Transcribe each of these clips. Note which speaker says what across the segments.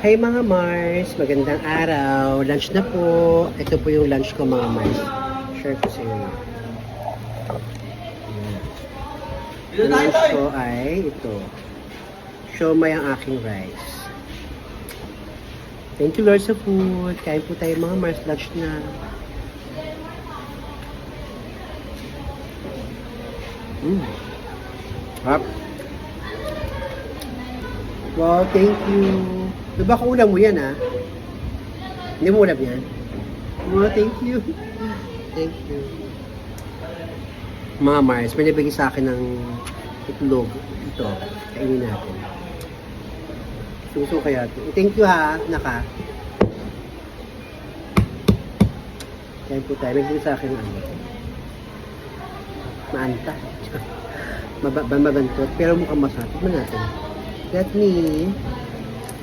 Speaker 1: Hey mga Mars, magandang araw. Lunch na po. Ito po yung lunch ko mga Mars. Share ko sa inyo. Ang lunch ko ay ito. Siomai ang aking rice. Thank you Lord sa food. Kain po tayo mga Mars. Lunch na. Hap. Wow, thank you. Diba ka ulam mo yan, ha? Hindi mo ulam yan? Wow, thank you. Thank you. Mga Mars, may nabigay sa akin ng itlog. Ito, kainin natin. Suso kaya ito. Thank you, ha, naka. Kain po tayo. May nabigay sa akin ng ano. Maanta. Mabantot. Pero mukhang masarap. Tignan natin. Let me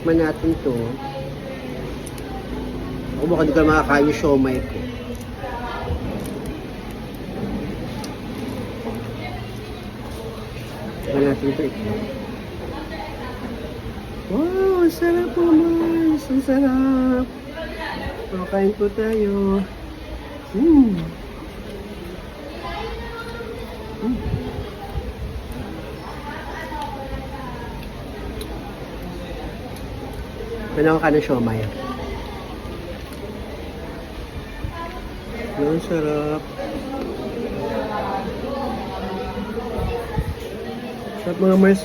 Speaker 1: natin to. Ako baka hindi ko makakain yung siomai ko. Tignan natin ito. Wow, ang sarap po, Mars. Ang sarap. Kain po tayo. Ano ka ng siomai? Ang sarap. Sarap mga Mars.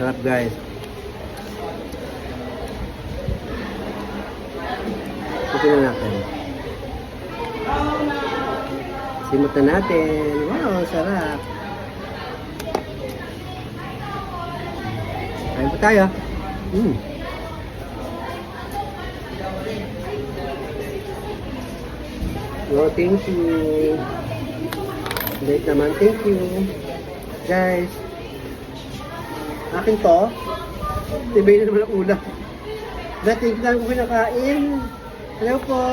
Speaker 1: Sarap guys. Tignan natin. Simot na natin. Wow, sarap. Kain po tayo. Wow, thank you. Bait naman, thank you. Guys. Akin to. Tibay na naman ang ulam. Dati hindi ko kinakain. Hello po.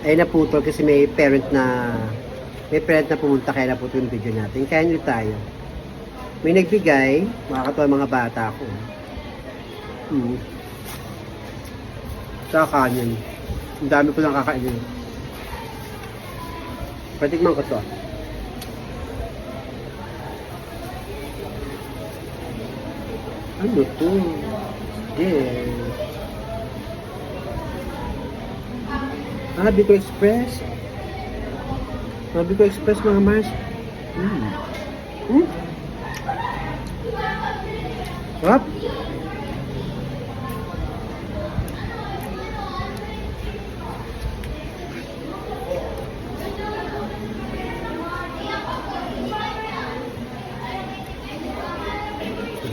Speaker 1: Ay naputol kasi may parent na pumunta kaya naputol yung video natin. Kaya nyo tayo. May nagbigay, makakatawa mga bata ko. Sa kanin. Ang dami ko lang kakainin. Patikman ko to. Ano to? Yes. Bicol Express. Bicol Express mga Mars. Sarap.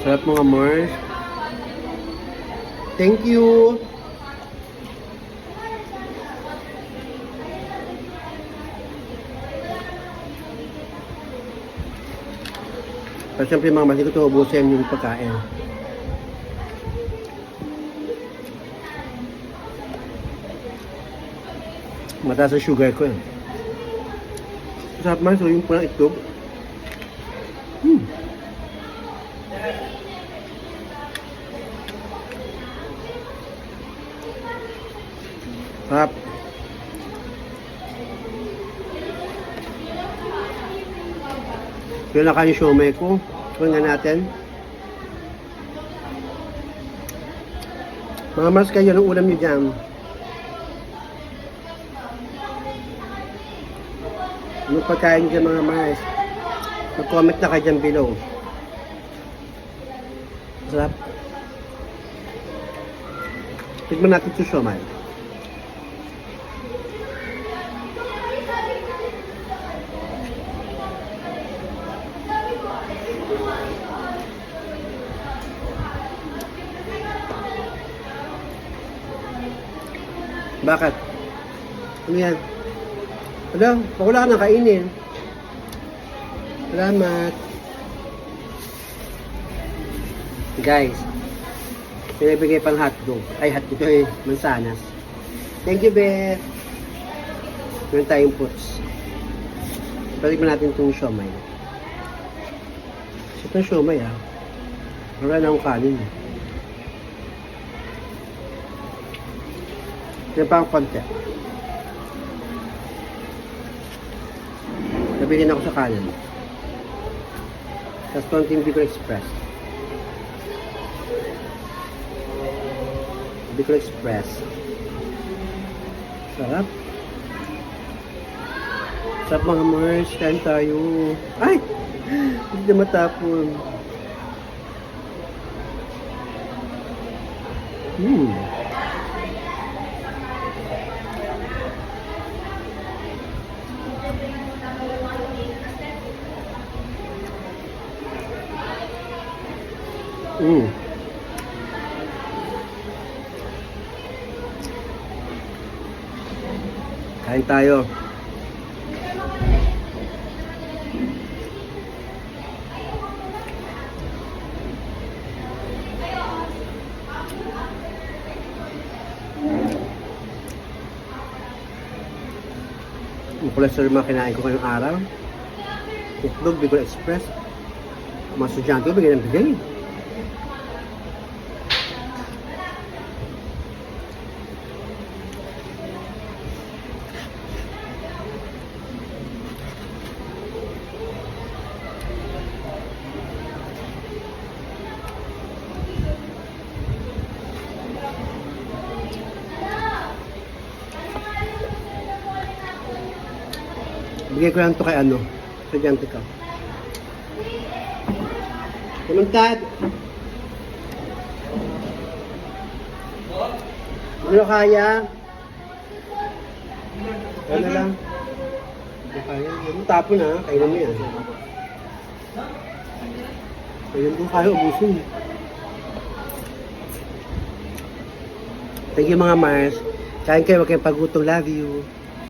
Speaker 1: Sarap mga Mars. Thank you. Pero siyempre mga Mars, hindi ko ito ubusin yung pagkain. Mataas ang sugar ko eh. Sarap Mars, so yung pulang itlog. Sarap. Yung nakain yung siomai ko. Tingnan natin. Mga Mars, kayo ng ulam nyo dyan. Anong pagkain dyan mga Mars? Mag-comment na kayo dyan below. Sarap. Tignan natin sa siomai. Bakit? Ano yan? Wala, wala ka nang kainin. Salamat. Guys, pinabigay pang hotdog. Ay, hotdog ito eh, mansanas. Thank you, Beth. Meron tayong puts. Balik mo natin itong siomay. Itong siomay, ah. Wala na akong kanin. Yan pa ang konti. Nabili na ako sa kanin. Tapos konting Bicol Express. Bicol Express. Sarap. Sarap mga Mars. Kain tayo. Ay! Hindi na matapon. Kain tayo. Yung cholesterol mga kinain ko ngayong araw. Itlog, Bicol Express. Mga estudyante ko, bigyan ng bigay. Bigay ko lang ito kay ano, estudyante ka. Kumantad! Ano kaya? Ano lang? Ano kaya? Ano tapo na, kailan mo yan. Kailan mo kaya ubusin. Thank you mga Mars. Kain kayo, wag kayong pagutong. Love you.